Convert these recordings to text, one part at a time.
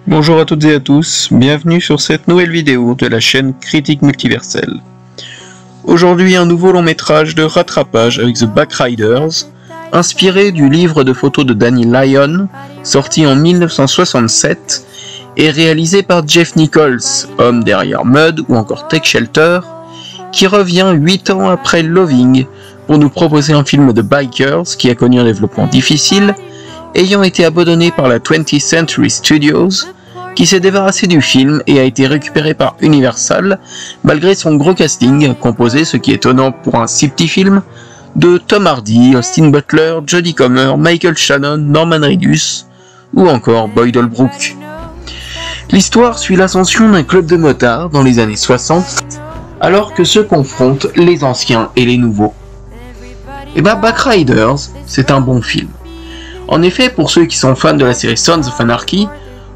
Bonjour à toutes et à tous, bienvenue sur cette nouvelle vidéo de la chaîne Critique Multiverselle. Aujourd'hui un nouveau long métrage de rattrapage avec The Backriders, inspiré du livre de photos de Danny Lyon, sorti en 1967, et réalisé par Jeff Nichols, homme derrière Mud ou encore Take Shelter, qui revient 8 ans après Loving pour nous proposer un film de bikers qui a connu un développement difficile, ayant été abandonné par la 20th Century Studios, qui s'est débarrassé du film et a été récupéré par Universal, malgré son gros casting, composé, ce qui est étonnant pour un si petit film, de Tom Hardy, Austin Butler, Jodie Comer, Michael Shannon, Norman Reedus, ou encore Boyd Holbrook. L'histoire suit l'ascension d'un club de motards dans les années 60, alors que se confrontent les anciens et les nouveaux. Et Backriders, c'est un bon film. En effet, pour ceux qui sont fans de la série Sons of Anarchy,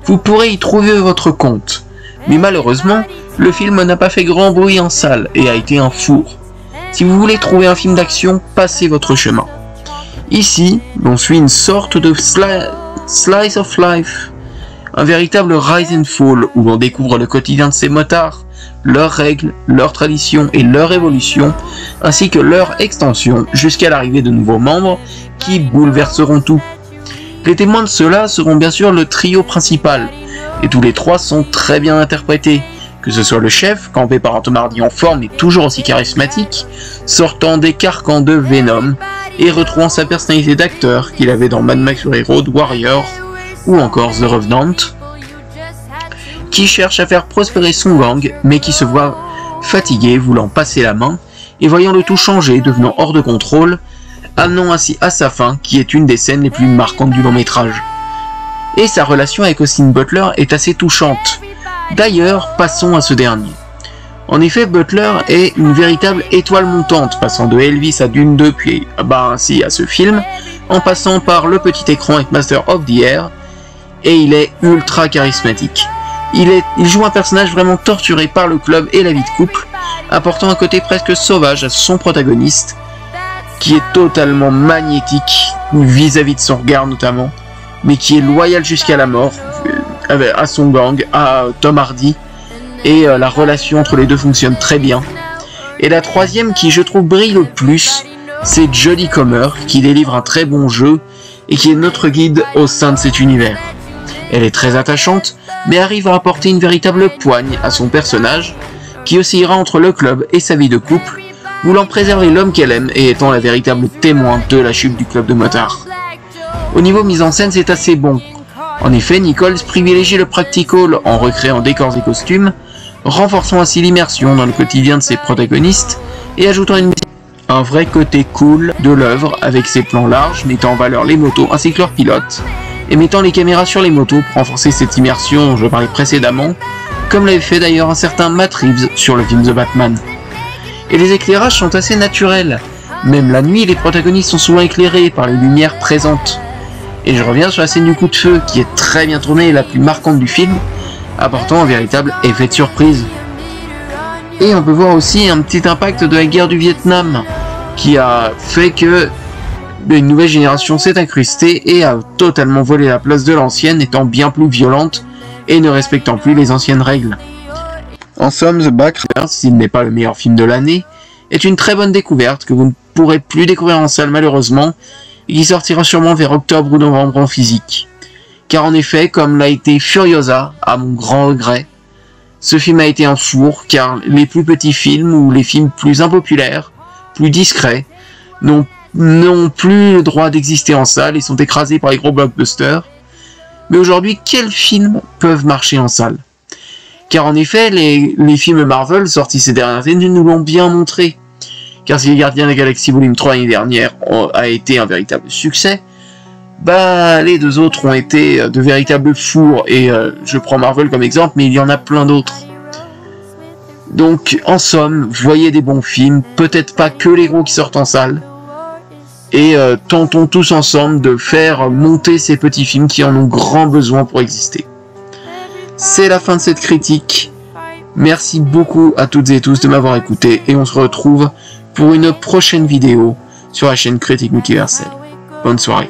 vous pourrez y trouver votre compte. Mais malheureusement, le film n'a pas fait grand bruit en salle et a été un four. Si vous voulez trouver un film d'action, passez votre chemin. Ici, on suit une sorte de slice of life, un véritable rise and fall où l'on découvre le quotidien de ces motards, leurs règles, leurs traditions et leur évolution, ainsi que leur extension jusqu'à l'arrivée de nouveaux membres qui bouleverseront tout. Les témoins de cela seront bien sûr le trio principal, et tous les trois sont très bien interprétés, que ce soit le chef, campé par un Tom Hardy en forme et toujours aussi charismatique, sortant des carcans de Venom, et retrouvant sa personnalité d'acteur qu'il avait dans Mad Max Fury Road, Warrior, ou encore The Revenant, qui cherche à faire prospérer son gang, mais qui se voit fatigué, voulant passer la main, et voyant le tout changer, devenant hors de contrôle, amenant ainsi à sa fin, qui est une des scènes les plus marquantes du long métrage. Et sa relation avec Austin Butler est assez touchante. D'ailleurs, passons à ce dernier. En effet, Butler est une véritable étoile montante, passant de Elvis à Dune 2, puis ainsi à ce film, en passant par le petit écran avec Master of the Air, et il est ultra charismatique. Il joue un personnage vraiment torturé par le club et la vie de couple, apportant un côté presque sauvage à son protagoniste, qui est totalement magnétique vis-à-vis de son regard notamment, mais qui est loyal jusqu'à la mort à son gang, à Tom Hardy, et la relation entre les deux fonctionne très bien. Et la troisième qui je trouve brille le plus, c'est Jodie Comer, qui délivre un très bon jeu et qui est notre guide au sein de cet univers. Elle est très attachante, mais arrive à apporter une véritable poigne à son personnage, qui oscillera entre le club et sa vie de couple, voulant préserver l'homme qu'elle aime et étant la véritable témoin de la chute du club de motards. Au niveau mise en scène, c'est assez bon. En effet, Nichols privilégie le practical en recréant décors et costumes, renforçant ainsi l'immersion dans le quotidien de ses protagonistes et ajoutant un vrai côté cool de l'œuvre avec ses plans larges mettant en valeur les motos ainsi que leurs pilotes, et mettant les caméras sur les motos pour renforcer cette immersion dont je parlais précédemment, comme l'avait fait d'ailleurs un certain Matt Reeves sur le film The Batman. Et les éclairages sont assez naturels. Même la nuit, les protagonistes sont souvent éclairés par les lumières présentes. Et je reviens sur la scène du coup de feu, qui est très bien tournée et la plus marquante du film, apportant un véritable effet de surprise. Et on peut voir aussi un petit impact de la guerre du Vietnam, qui a fait que une nouvelle génération s'est incrustée et a totalement volé la place de l'ancienne, étant bien plus violente et ne respectant plus les anciennes règles. En somme, The Backriders, s'il n'est pas le meilleur film de l'année, est une très bonne découverte que vous ne pourrez plus découvrir en salle malheureusement, et qui sortira sûrement vers octobre ou novembre en physique. Car en effet, comme l'a été Furiosa, à mon grand regret, ce film a été un four, car les plus petits films ou les films plus impopulaires, plus discrets, n'ont plus le droit d'exister en salle et sont écrasés par les gros blockbusters. Mais aujourd'hui, quels films peuvent marcher en salle ? Car en effet, les films Marvel sortis ces dernières années nous l'ont bien montré. Car si les Gardiens de la Galaxie Volume 3 l'année dernière a été un véritable succès, les deux autres ont été de véritables fours. Et je prends Marvel comme exemple, mais il y en a plein d'autres. Donc en somme, voyez des bons films, peut-être pas que les gros qui sortent en salle. Et tentons tous ensemble de faire monter ces petits films qui en ont grand besoin pour exister. C'est la fin de cette critique. Merci beaucoup à toutes et tous de m'avoir écouté et on se retrouve pour une prochaine vidéo sur la chaîne Critique Multiverselle. Bonne soirée.